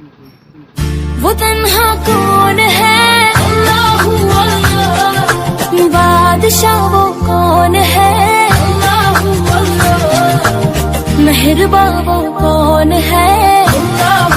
वो तन्हा कौन है, अल्लाहू अल्लाह। बादशाह वो कौन है, अल्लाहू अल्लाह। मेहरबान वो कौन है, अल्लाह